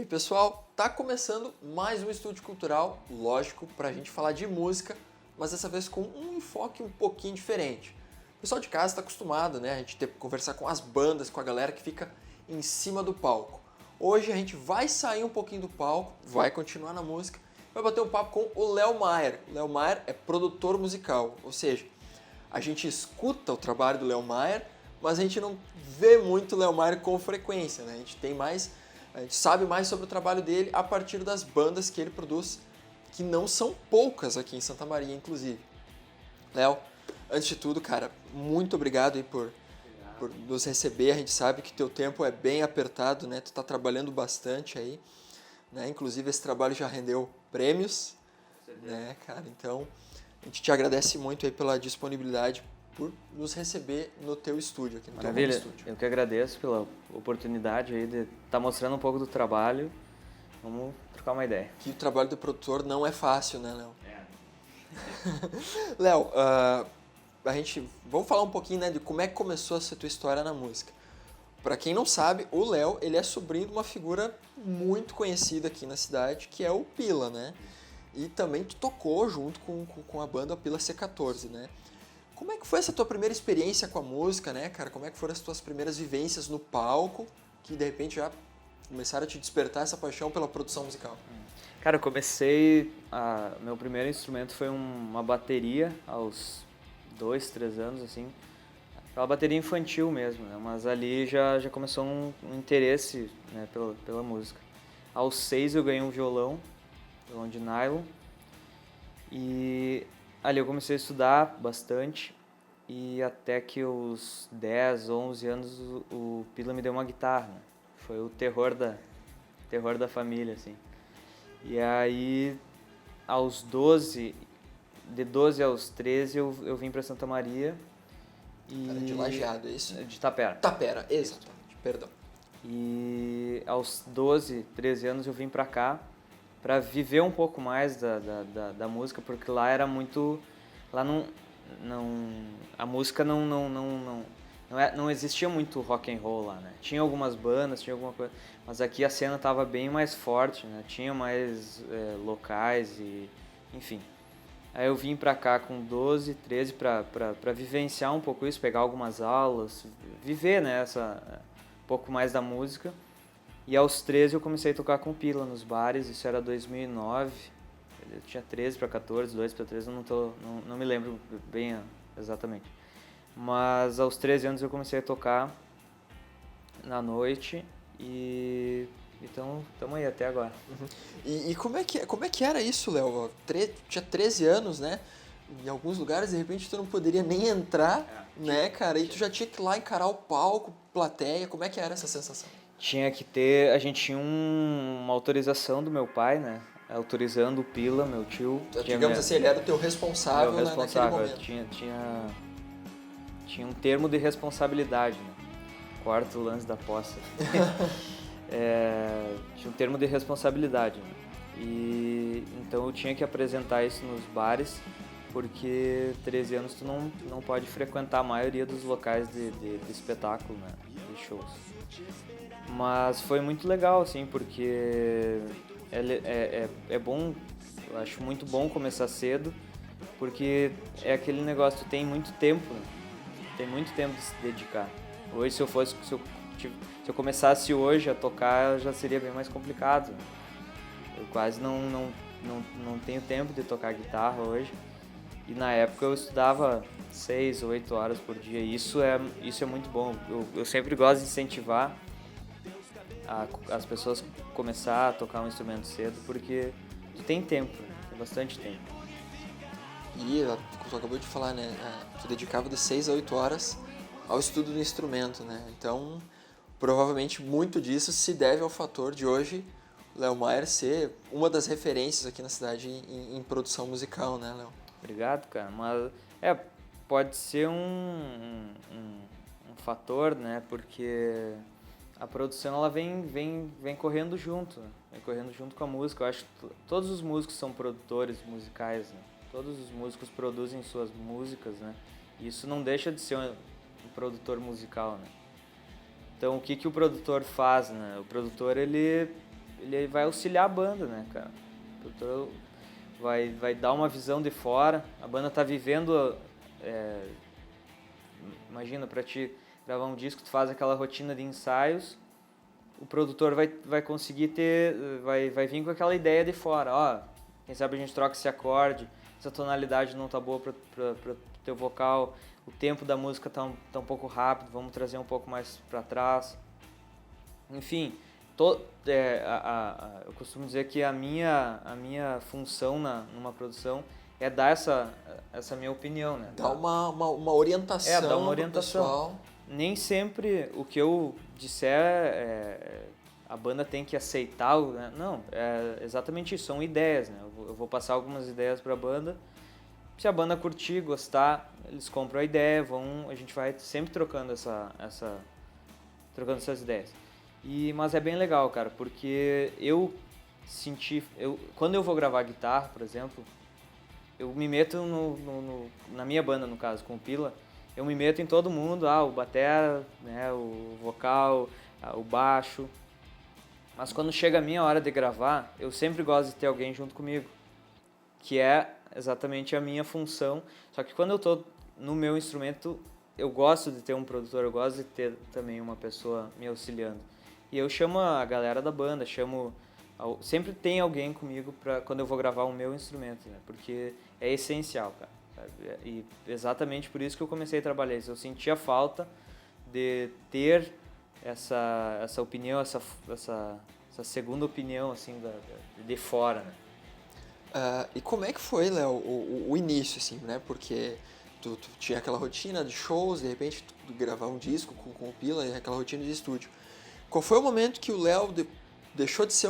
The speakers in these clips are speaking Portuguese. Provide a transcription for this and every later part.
aí pessoal, tá começando mais um Estúdio Cultural, lógico, pra gente falar de música, mas dessa vez com um enfoque um pouquinho diferente. O pessoal de casa está acostumado, né, a gente ter que conversar com as bandas, com a galera que fica em cima do palco. Hoje a gente vai sair um pouquinho do palco, vai continuar na música, vai bater um papo com o Léo Mayer. O Léo Mayer é produtor musical, ou seja, a gente escuta o trabalho do Léo Mayer, mas a gente não vê muito o Léo Mayer com frequência, né? A gente sabe mais sobre o trabalho dele a partir das bandas que ele produz, que não são poucas aqui em Santa Maria, inclusive. Léo, antes de tudo, cara, muito obrigado aí por nos receber. A gente sabe que teu tempo é bem apertado, né? Tu tá trabalhando bastante aí, né? Inclusive esse trabalho já rendeu prêmios, né, cara? Então, a gente te agradece muito aí pela disponibilidade por nos receber no teu estúdio aqui no Maravilha, teu home estúdio. eu que agradeço pela oportunidade aí de estar mostrando um pouco do trabalho. Vamos trocar uma ideia. Que o trabalho do produtor não é fácil, né, Léo? Léo, vamos falar um pouquinho, né, de como é que começou essa tua história na música. Pra quem não sabe, o Léo, ele é sobrinho de uma figura muito conhecida aqui na cidade, que é o Pila, né? E também tu tocou junto com a banda Pila C14, né? Como é que foi essa tua primeira experiência com a música, né, cara? Como é que foram as tuas primeiras vivências no palco, que de repente já começaram a te despertar essa paixão pela produção musical? Cara, meu primeiro instrumento foi uma bateria aos 2, 3 anos, assim. Aquela bateria infantil mesmo, né? Mas ali já começou um interesse, né, pela música. Aos 6 eu ganhei um violão de nylon. E ali eu comecei a estudar bastante. E até que os 10, 11 anos o Pila me deu uma guitarra, né? Foi o terror da família, assim. E aí, de 12 aos 13, eu vim para Santa Maria. Era de Lajeado, é isso? De Tapera. Tapera, exatamente, perdão. E aos 12, 13 anos eu vim para cá para viver um pouco mais da música, porque lá era muito... Lá a música não existia muito rock and roll lá, né? Tinha algumas bandas, tinha alguma coisa, mas aqui a cena estava bem mais forte, né? Tinha mais locais e, enfim. Aí eu vim pra cá com 12, 13 pra vivenciar um pouco isso, pegar algumas aulas, viver, né, um pouco mais da música. E aos 13 eu comecei a tocar com Pila nos bares, isso era 2009. Eu tinha 13 para 14, 2 para 13, não me lembro bem exatamente. Mas aos 13 anos eu comecei a tocar na noite e então estamos aí até agora. Uhum. E como é que era isso, Léo? Tinha 13 anos, né? Em alguns lugares, de repente, tu não poderia nem entrar, né, cara? E tu já tinha que ir lá encarar o palco, plateia. Como é que era essa sensação? A gente tinha uma autorização do meu pai, né? Autorizando o Pila, meu tio. Digamos assim, ele era o teu responsável, meu responsável, naquele momento. Tinha um termo de responsabilidade, né? Quarto lance da posse. Tinha um termo de responsabilidade, né? E então eu tinha que apresentar isso nos bares, porque 13 anos tu não pode frequentar a maioria dos locais de espetáculo, né? De shows. Mas foi muito legal, assim, porque é bom, eu acho muito bom começar cedo, porque é aquele negócio, tu tem muito tempo, né? Tem muito tempo de se dedicar. Hoje, se eu começasse hoje a tocar, já seria bem mais complicado. Eu quase não tenho tempo de tocar guitarra hoje. E na época eu estudava 6 ou 8 horas por dia. E isso é muito bom. Eu sempre gosto de incentivar as pessoas começar a tocar um instrumento cedo, porque tu tem tempo, tem bastante tempo. E tu acabou de falar, né? Tu dedicava de 6 a 8 horas ao estudo do instrumento, né? Então, provavelmente muito disso se deve ao fator de hoje o Léo Mayer ser uma das referências aqui na cidade em produção musical, né, Léo? Obrigado, cara. Mas pode ser um fator, né? Porque a produção ela vem correndo junto, né? Vem correndo junto com a música. Eu acho que todos os músicos são produtores musicais, né? Todos os músicos produzem suas músicas, né? E isso não deixa de ser um produtor musical, né? Então, o que o produtor faz, né? O produtor, ele ele vai auxiliar a banda, né, cara? O produtor vai dar uma visão de fora, a banda tá vivendo, imagina, pra ti gravar um disco, tu faz aquela rotina de ensaios, o produtor vai conseguir vai vir com aquela ideia de fora, ó, quem sabe a gente troca esse acorde, essa tonalidade não tá boa para teu vocal, o tempo da música tá um pouco rápido, vamos trazer um pouco mais para trás. Enfim, eu costumo dizer que a minha função numa produção é dar essa minha opinião, né? Dar uma orientação, dar uma orientação. Pessoal. Nem sempre o que eu disser a banda tem que aceitar, né? Não, é exatamente isso, são ideias, né? Eu vou passar algumas ideias para a banda, se a banda curtir, gostar, eles compram a ideia, a gente vai sempre trocando essas ideias. Mas é bem legal, cara, porque quando eu vou gravar guitarra, por exemplo, eu me meto na minha banda, no caso, com o Pila, eu me meto em todo mundo, o batera, né, o vocal, o baixo. Mas quando chega a minha hora de gravar, eu sempre gosto de ter alguém junto comigo, que é exatamente a minha função. Só que quando eu tô no meu instrumento, eu gosto de ter um produtor, eu gosto de ter também uma pessoa me auxiliando. E eu chamo a galera da banda, sempre tem alguém comigo quando eu vou gravar o meu instrumento, né? Porque é essencial, cara. E exatamente por isso que eu comecei a trabalhar isso. Eu sentia falta de ter essa opinião, essa segunda opinião, assim, de fora, né? E como é que foi, Léo, o início, assim, né? Porque tu tinha aquela rotina de shows, de repente tu gravar um disco com o Pila e aquela rotina de estúdio. Qual foi o momento que o Léo deixou de ser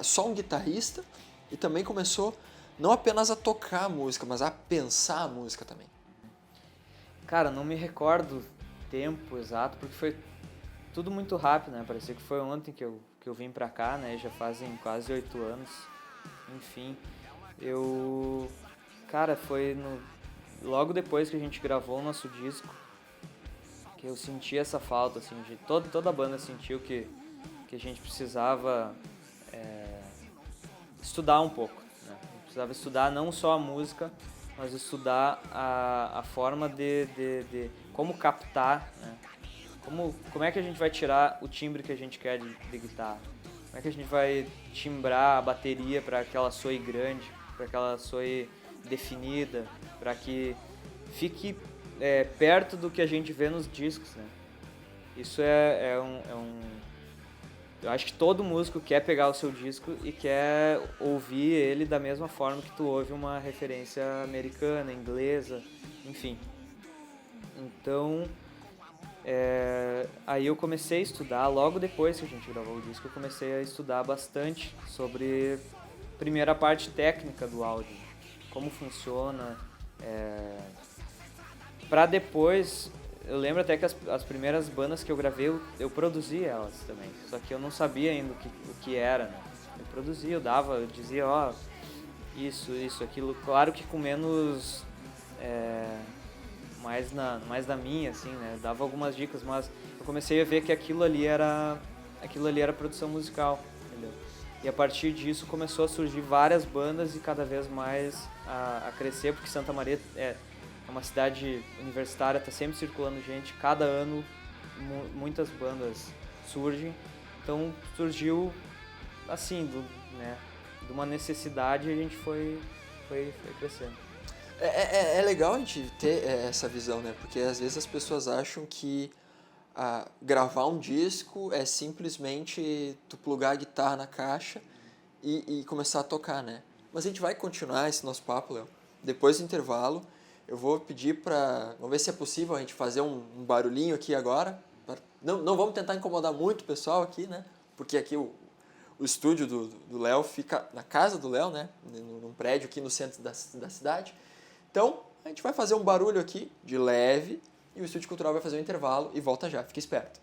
só um guitarrista e também começou não apenas a tocar a música, mas a pensar a música também? Cara, não me recordo o tempo exato, porque foi tudo muito rápido, né? Parecia que foi ontem que eu vim pra cá, né? Já fazem quase 8 anos. Enfim, Cara, foi logo depois que a gente gravou o nosso disco que eu senti essa falta, assim, de toda a banda sentiu que a gente precisava estudar um pouco, né? Precisava estudar não só a música, mas estudar a forma de como captar, né? Como é que a gente vai tirar o timbre que a gente quer de guitarra? Como é que a gente vai timbrar a bateria para que ela soe grande, para que ela soe definida, para que fique perto do que a gente vê nos discos, né? Isso eu acho que todo músico quer pegar o seu disco e quer ouvir ele da mesma forma que tu ouve uma referência americana, inglesa, enfim. Então, aí eu comecei a estudar, logo depois que a gente gravou o disco, eu comecei a estudar bastante sobre a primeira parte técnica do áudio, como funciona, para depois, eu lembro até que as primeiras bandas que eu gravei, eu produzi elas também, só que eu não sabia ainda o que era, né? Eu produzia, eu dizia, isso, aquilo, claro que com menos, mais na minha, assim, né? Eu dava algumas dicas, mas eu comecei a ver que aquilo ali era produção musical, entendeu? E a partir disso começou a surgir várias bandas e cada vez mais a crescer, porque Santa Maria é uma cidade universitária, tá sempre circulando gente, cada ano muitas bandas surgem, então surgiu assim, de uma necessidade e a gente foi crescendo. É legal a gente ter essa visão, né? Porque às vezes as pessoas acham que gravar um disco é simplesmente tu plugar a guitarra na caixa e começar a tocar, né? Mas a gente vai continuar esse nosso papo, Léo. Depois do intervalo, eu vou pedir vamos ver se é possível a gente fazer um barulhinho aqui agora. Não vamos tentar incomodar muito o pessoal aqui, né? Porque aqui o estúdio do Léo fica na casa do Léo, né? Num prédio aqui no centro da cidade. Então, a gente vai fazer um barulho aqui, de leve, e o Estúdio Cultural vai fazer um intervalo e volta já. Fique esperto.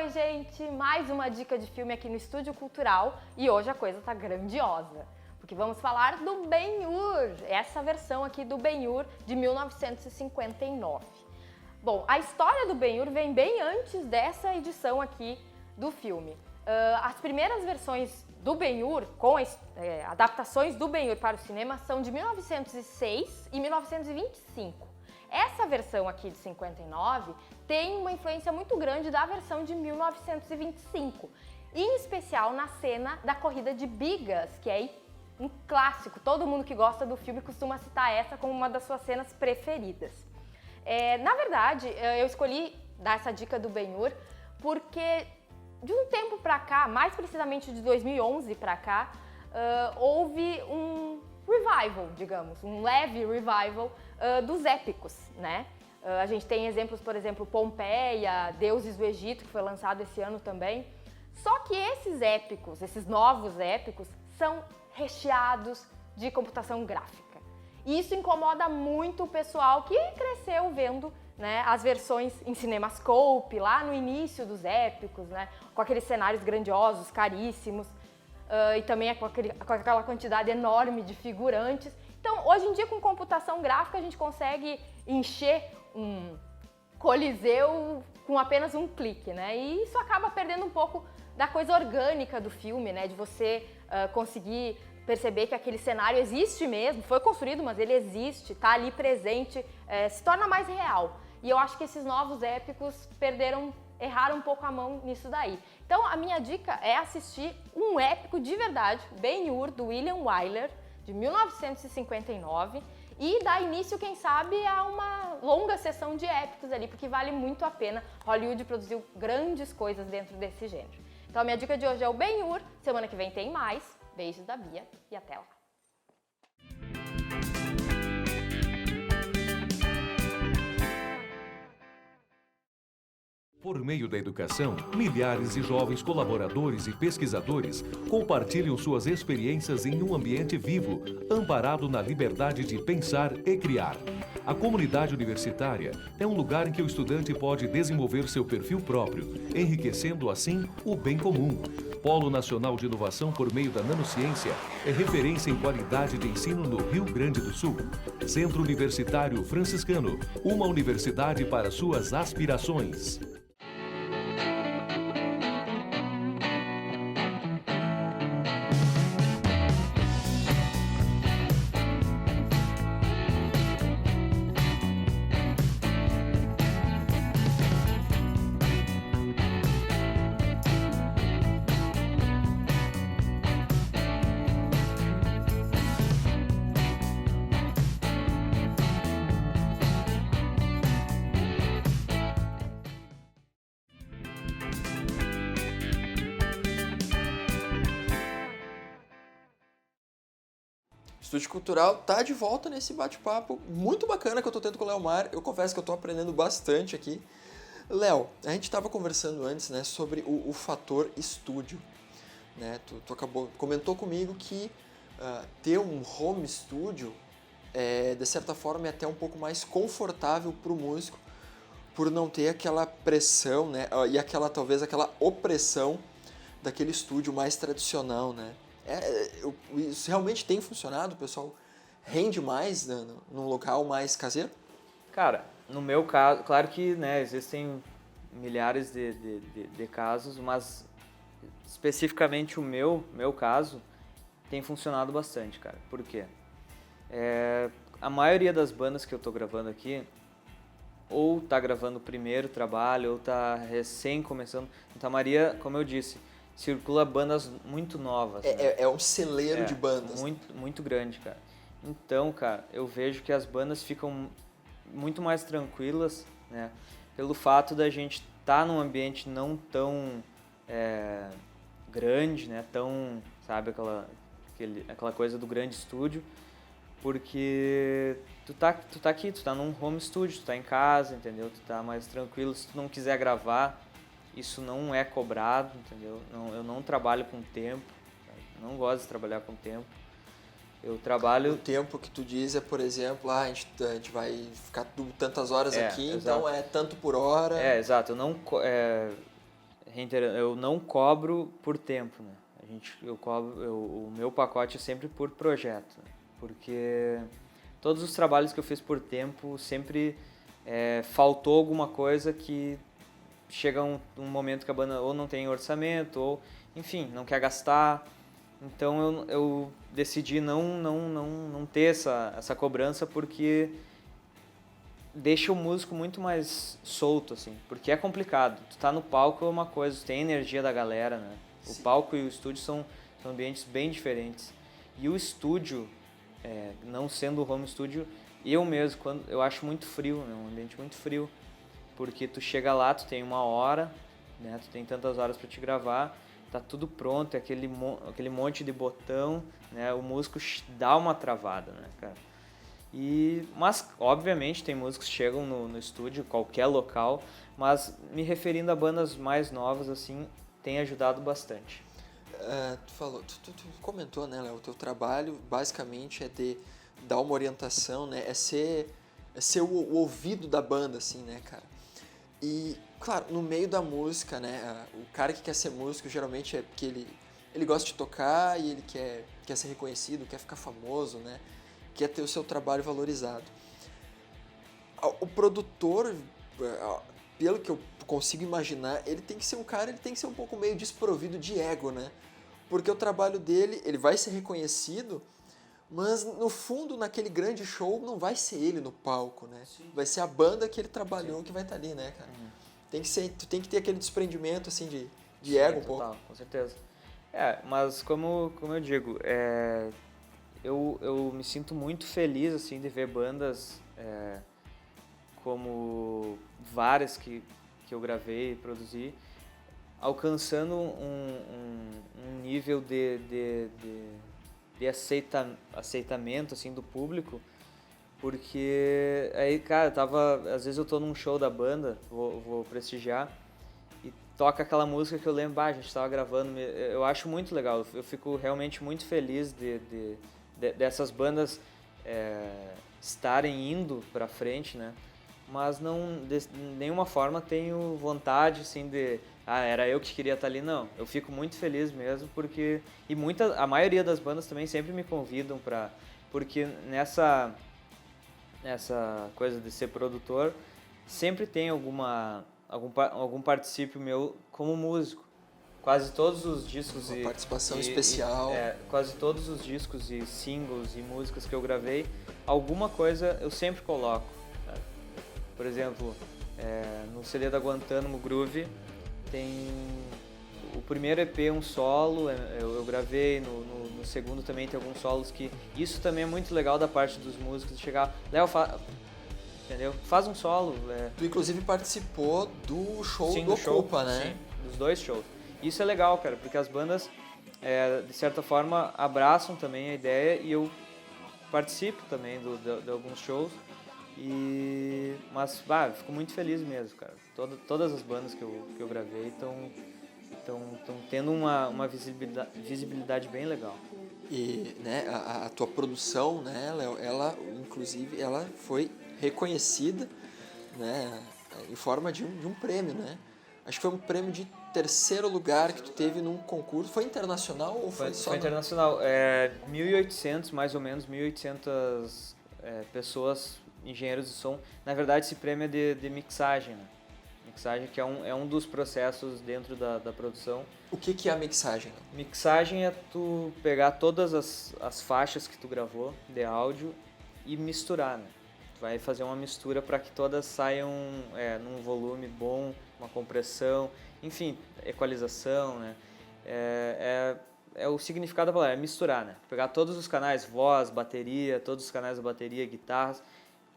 Oi, gente! Mais uma dica de filme aqui no Estúdio Cultural e hoje a coisa tá grandiosa, porque vamos falar do Ben-Hur, essa versão aqui do Ben-Hur de 1959. Bom, a história do Ben-Hur vem bem antes dessa edição aqui do filme. As primeiras versões do Ben-Hur, com adaptações do Ben-Hur para o cinema, são de 1906 e 1925. Essa versão aqui de 59 tem uma influência muito grande da versão de 1925, em especial na cena da corrida de bigas, que é um clássico. Todo mundo que gosta do filme costuma citar essa como uma das suas cenas preferidas. Na verdade, eu escolhi dar essa dica do Ben-Hur porque de um tempo pra cá, mais precisamente de 2011 pra cá, houve um revival, digamos, um leve revival dos épicos, né? A gente tem exemplos, por exemplo, Pompeia, Deuses do Egito, que foi lançado esse ano também. Só que esses épicos, esses novos épicos, são recheados de computação gráfica. E isso incomoda muito o pessoal que cresceu vendo, né, as versões em CinemaScope, lá no início dos épicos, né, com aqueles cenários grandiosos, caríssimos, e também com aquela quantidade enorme de figurantes. Então, hoje em dia, com computação gráfica, a gente consegue encher um coliseu com apenas um clique, né? E isso acaba perdendo um pouco da coisa orgânica do filme, né? De você conseguir perceber que aquele cenário existe mesmo, foi construído, mas ele existe, está ali presente, se torna mais real. E eu acho que esses novos épicos erraram um pouco a mão nisso daí. Então, a minha dica é assistir um épico de verdade, Ben-Hur, do William Wyler, de 1959, e dar início, quem sabe, a uma longa sessão de épicos ali, porque vale muito a pena. Hollywood produziu grandes coisas dentro desse gênero. Então, a minha dica de hoje é o Ben-Hur. Semana que vem tem mais. Beijos da Bia e até lá. Por meio da educação, milhares de jovens colaboradores e pesquisadores compartilham suas experiências em um ambiente vivo, amparado na liberdade de pensar e criar. A comunidade universitária é um lugar em que o estudante pode desenvolver seu perfil próprio, enriquecendo assim o bem comum. Polo Nacional de Inovação por meio da Nanociência é referência em qualidade de ensino no Rio Grande do Sul. Centro Universitário Franciscano, uma universidade para suas aspirações. Estúdio Cultural tá de volta nesse bate-papo muito bacana que eu tô tendo com o Léo Mar. Eu confesso que eu tô aprendendo bastante aqui. Léo, a gente estava conversando antes, né, sobre o fator estúdio. Né? Tu comentou comigo que ter um home studio, de certa forma, é até um pouco mais confortável para o músico, por não ter aquela pressão, né, e talvez aquela opressão daquele estúdio mais tradicional, né? Isso realmente tem funcionado? O pessoal rende mais, né, num local mais caseiro? Cara, no meu caso, claro que, né, existem milhares de casos, mas especificamente o meu caso tem funcionado bastante, cara. Por quê? A maioria das bandas que eu tô gravando aqui ou tá gravando o primeiro trabalho ou tá recém começando. Santa Maria, como eu disse, circula bandas muito novas. Né? É um celeiro de bandas. Muito, muito grande, cara. Então, cara, eu vejo que as bandas ficam muito mais tranquilas, né? Pelo fato da gente estar num ambiente não tão grande, né? Tão, sabe, aquela coisa do grande estúdio. Porque tu tá aqui, tu tá num home studio, tu tá em casa, entendeu? Tu tá mais tranquilo. Se tu não quiser gravar, isso não é cobrado, entendeu? Eu não trabalho com tempo, não gosto de trabalhar com tempo. Eu trabalho... O tempo que tu diz é, por exemplo, a gente vai ficar tantas horas aqui, exato. então é tanto por hora. Exato. Eu não... reiterando, eu não cobro por tempo, né? O meu pacote é sempre por projeto, né? Porque todos os trabalhos que eu fiz por tempo sempre faltou alguma coisa que chega um momento que a banda ou não tem orçamento ou, enfim, não quer gastar. Então eu decidi não ter essa cobrança, porque deixa o músico muito mais solto, assim, porque é complicado. Tu tá no palco é uma coisa, tu tem a energia da galera, né? O palco e o estúdio são ambientes bem diferentes. E o estúdio, não sendo o home studio, eu mesmo, eu acho muito frio, né? Um ambiente muito frio. Porque tu chega lá, tu tem 1 hora, né? Tu tem tantas horas para te gravar, tá tudo pronto, é aquele monte de botão, né? O músico dá uma travada, né, cara? Mas, obviamente, tem músicos que chegam no estúdio, qualquer local, mas me referindo a bandas mais novas, assim, tem ajudado bastante. Tu comentou, né, Léo, o teu trabalho basicamente é de dar uma orientação, né, é ser o ouvido da banda, assim, né, cara? E, claro, no meio da música, né, o cara que quer ser músico geralmente é porque ele gosta de tocar e ele quer ser reconhecido, quer ficar famoso, né, quer ter o seu trabalho valorizado. O produtor, pelo que eu consigo imaginar, ele tem que ser um pouco meio desprovido de ego, né, porque o trabalho dele, ele vai ser reconhecido, mas no fundo, naquele grande show, não vai ser ele no palco, né? Sim. Vai ser a banda que ele trabalhou que vai estar ali, né, cara? Tu tem que ter aquele desprendimento, assim, de ego um pouco. Com certeza. Mas como eu digo, eu me sinto muito feliz, assim, de ver bandas como várias que eu gravei e produzi, alcançando um nível de aceitamento, assim, do público, porque aí, cara, às vezes eu tô num show da banda, vou prestigiar, e toca aquela música que eu lembro, a gente tava gravando, eu acho muito legal, eu fico realmente muito feliz dessas bandas estarem indo pra frente, né, mas não, de nenhuma forma tenho vontade, assim, era eu que queria estar ali, não. Eu fico muito feliz mesmo, porque... a maioria das bandas também sempre me convidam porque nessa coisa de ser produtor, sempre tem algum particípio meu como músico. Quase todos os discos uma participação especial. Quase todos os discos e singles e músicas que eu gravei, alguma coisa eu sempre coloco. Sabe? Por exemplo, no CD da Guantánamo Groove, tem o primeiro EP, um solo, eu gravei, no segundo também tem alguns solos que... Isso também é muito legal da parte dos músicos, de chegar, Léo, entendeu? Faz um solo. Tu inclusive participou do show sim, do Ocupa, né? Sim, dos 2 shows. Isso é legal, cara, porque as bandas, de certa forma, abraçam também a ideia e eu participo também de alguns shows. Mas fico muito feliz mesmo, cara. Todas as bandas que eu gravei estão tendo uma visibilidade bem legal. E, né, a tua produção, né, Léo, inclusive, ela foi reconhecida, né, em forma de um prêmio, né? Acho que foi um prêmio de 3º lugar que tu teve num concurso. Foi internacional ou foi só? Foi internacional. 1.800, mais ou menos, 1.800 pessoas, engenheiros de som. Na verdade, esse prêmio é de mixagem, né? Mixagem que é um dos processos dentro da produção. O que é a mixagem? Mixagem é tu pegar todas as faixas que tu gravou de áudio e misturar, né? Tu vai fazer uma mistura para que todas saiam num volume bom, uma compressão, enfim, equalização, né? O significado da palavra, é misturar, né? Pegar todos os canais, voz, bateria, todos os canais da bateria, guitarras,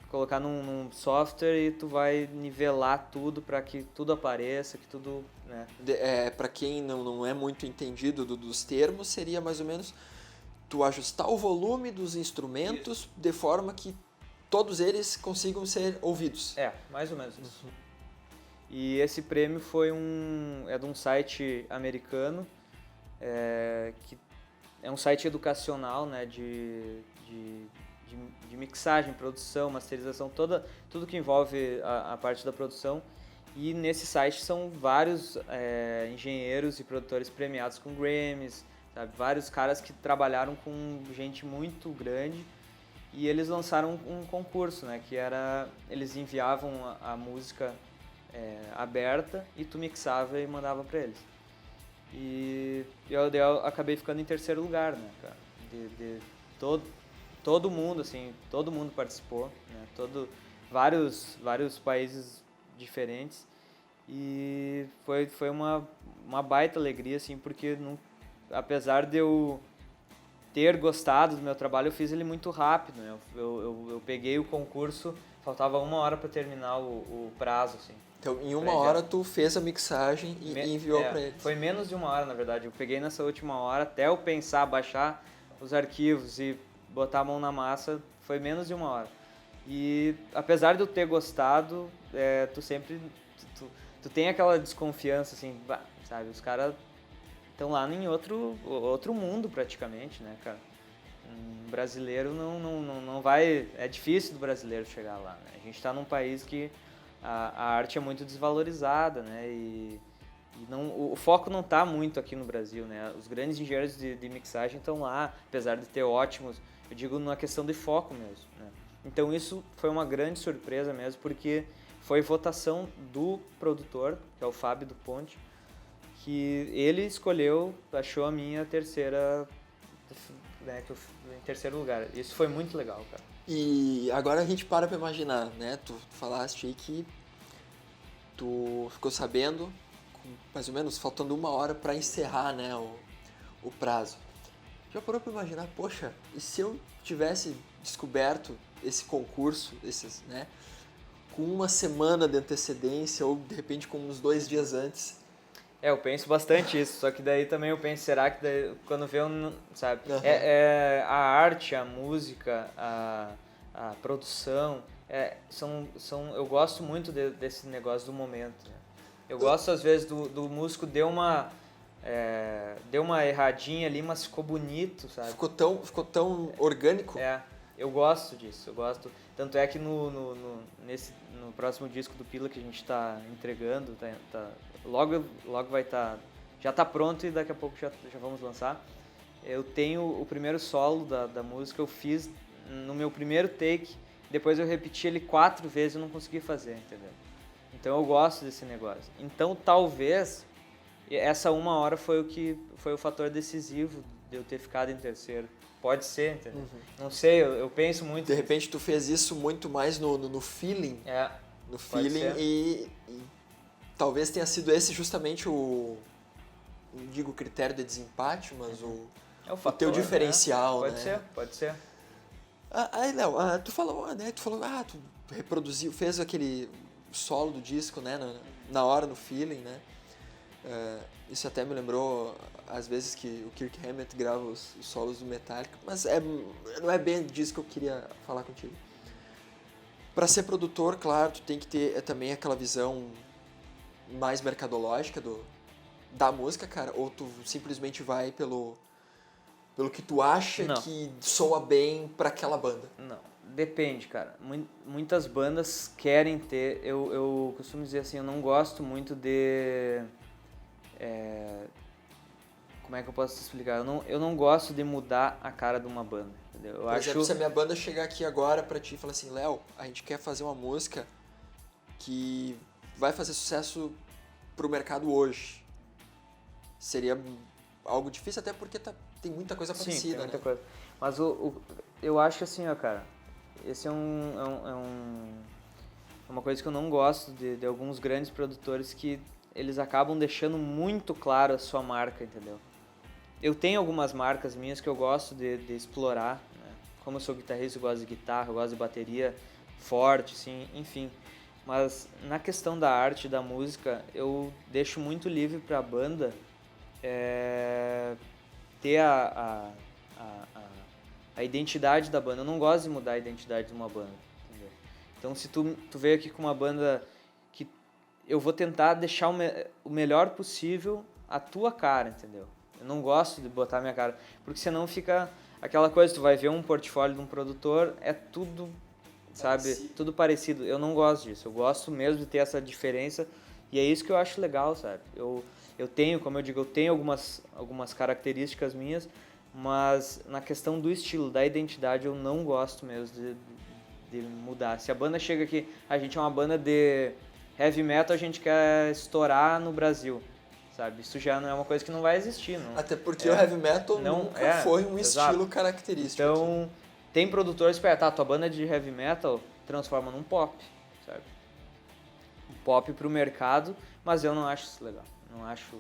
colocar num software e tu vai nivelar tudo para que tudo apareça, que tudo... Né? Para quem não é muito entendido dos termos, seria mais ou menos tu ajustar o volume dos instrumentos isso, de forma que todos eles consigam ser ouvidos. Mais ou menos isso. E esse prêmio foi de um site americano, que é um site educacional, né, de mixagem, produção, masterização, tudo que envolve a parte da produção. E nesse site são vários engenheiros e produtores premiados com Grammys, sabe? Vários caras que trabalharam com gente muito grande. E eles lançaram um concurso, né? Que era, eles enviavam a música aberta e tu mixava e mandava para eles. E eu acabei ficando em terceiro lugar, né, cara? Todo mundo, assim, todo mundo participou, né? Vários países diferentes. E foi uma baita alegria, assim, porque apesar de eu ter gostado do meu trabalho, eu fiz ele muito rápido, né? Eu peguei o concurso, faltava 1 hora para terminar o prazo, assim. Então, em 1 hora tu fez a mixagem e enviou para eles. Foi menos de 1 hora, na verdade. Eu peguei nessa última hora, até eu pensar, baixar os arquivos e botar a mão na massa, foi menos de 1 hora. E apesar de eu ter gostado, tu sempre... Tu tem aquela desconfiança, assim, sabe? Os caras estão lá em outro mundo, praticamente, né, cara? Um brasileiro não vai... É difícil do brasileiro chegar lá, né? A gente está num país que a arte é muito desvalorizada, né? E o foco não está muito aqui no Brasil, né? Os grandes engenheiros de mixagem estão lá, apesar de ter ótimos, eu digo na questão de foco mesmo, né? Então isso foi uma grande surpresa mesmo, porque foi votação do produtor, que é o Fábio do Ponte, que ele escolheu, achou a minha terceira, né, em terceiro lugar. Isso foi muito legal, cara. E agora a gente para pra imaginar, né? Tu falaste aí que tu ficou sabendo, mais ou menos, faltando 1 hora para encerrar, né, o prazo. Já parou pra imaginar, poxa, e se eu tivesse descoberto esse concurso, né, com 1 semana de antecedência ou de repente com uns 2 dias antes? Eu penso bastante isso, só que daí também eu penso, será que daí, quando vê, sabe? Uhum. A arte, a música, a produção, eu gosto muito desse negócio do momento, né? Eu gosto às vezes do músico deu uma erradinha ali, mas ficou bonito, sabe? Ficou tão orgânico? Eu gosto disso, eu gosto. Tanto é que no próximo disco do Pila que a gente está entregando, logo vai estar, já está pronto e daqui a pouco já vamos lançar. Eu tenho o primeiro solo da música, eu fiz no meu primeiro take, depois eu repeti ele 4 vezes e não consegui fazer, entendeu? Então eu gosto desse negócio. Então talvez essa 1 hora foi o fator decisivo de eu ter ficado em terceiro. Pode ser, entendeu? Uhum. Não sei, eu penso muito. De repente tu fez isso muito mais no feeling. No feeling e talvez tenha sido esse justamente não digo critério de desempate, mas o teu diferencial, né? Pode ser. Aí, Léo, tu falou, tu reproduziu, fez aquele solo do disco, né, na hora, no feeling, né? Isso até me lembrou às vezes que o Kirk Hammett grava os solos do Metallica, mas não é bem disso que eu queria falar contigo. Para ser produtor, claro, tu tem que ter também aquela visão mais mercadológica da música, cara, ou tu simplesmente vai pelo que tu acha que soa bem para aquela banda? Não, depende, cara. Muitas bandas querem ter... Eu costumo dizer assim, eu não gosto muito de... como é que eu posso te explicar? Eu não gosto de mudar a cara de uma banda, entendeu? Por exemplo, se a minha banda chegar aqui agora pra ti e falar assim, Léo, a gente quer fazer uma música que vai fazer sucesso pro mercado hoje. Seria algo difícil, até porque tem muita coisa parecida, Sim, tem muita né? coisa. Mas eu acho assim, ó, cara, esse é uma coisa que eu não gosto de alguns grandes produtores, que eles acabam deixando muito claro a sua marca, entendeu? Eu tenho algumas marcas minhas que eu gosto de explorar, né? Como eu sou guitarrista, eu gosto de guitarra, eu gosto de bateria forte, assim, enfim. Mas na questão da arte, da música, eu deixo muito livre para a banda ter a identidade da banda. Eu não gosto de mudar a identidade de uma banda, entendeu? Então se tu veio aqui com uma banda que eu vou tentar deixar o melhor possível a tua cara, entendeu? Eu não gosto de botar a minha cara, porque senão fica aquela coisa, tu vai ver um portfólio de um produtor, é tudo, sabe, tudo parecido. Eu não gosto disso, eu gosto mesmo de ter essa diferença, E é isso que eu acho legal, sabe? Eu tenho, como eu digo, eu tenho algumas características minhas, mas na questão do estilo, da identidade, eu não gosto mesmo de mudar. Se a banda chega aqui, a gente é uma banda de heavy metal, a gente quer estourar no Brasil, sabe? Isso já não é uma coisa que não vai existir. Não. Até porque o heavy metal nunca foi um exato. estilo característico. Então, tem produtores que tá, tua banda de heavy metal transforma num pop, sabe? Um pop pro mercado, mas eu não acho isso legal. Não acho...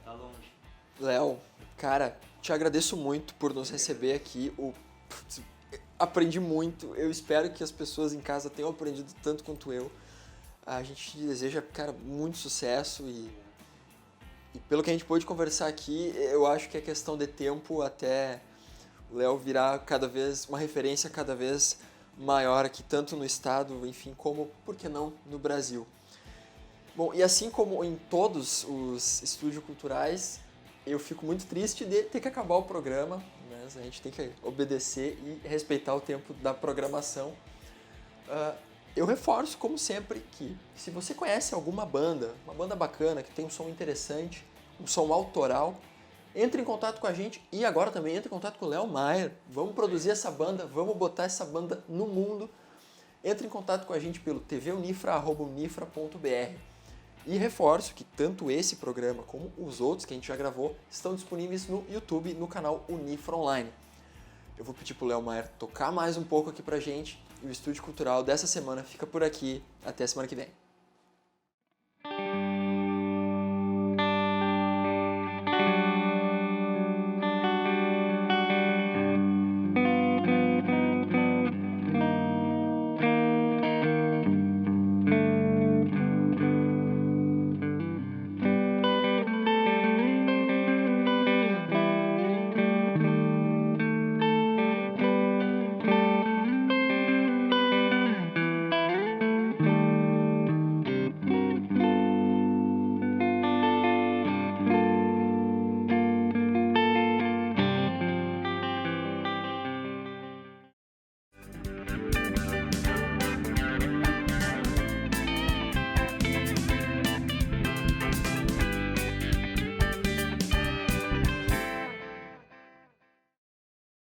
Tá longe. Léo, cara, te agradeço muito por nos receber aqui. Aprendi muito. Eu espero que as pessoas em casa tenham aprendido tanto quanto eu. A gente te deseja, cara, muito sucesso e pelo que a gente pôde conversar aqui, eu acho que é questão de tempo até o Léo virar cada vez uma referência cada vez maior aqui, tanto no estado, enfim, como, por que não, no Brasil. Bom, e assim como em todos os estúdios culturais, eu fico muito triste de ter que acabar o programa, mas a gente tem que obedecer e respeitar o tempo da programação. Eu reforço, como sempre, que se você conhece alguma banda, uma banda bacana, que tem um som interessante, um som autoral, entre em contato com a gente e agora também entre em contato com o Léo Maier. Vamos produzir essa banda, vamos botar essa banda no mundo. Entre em contato com a gente pelo tvunifra@unifra.br. E reforço que tanto esse programa como os outros que a gente já gravou estão disponíveis no YouTube, no canal Unifra Online. Eu vou pedir pro Léo Maier tocar mais um pouco aqui pra gente e o Estúdio Cultural dessa semana fica por aqui. Até a semana que vem.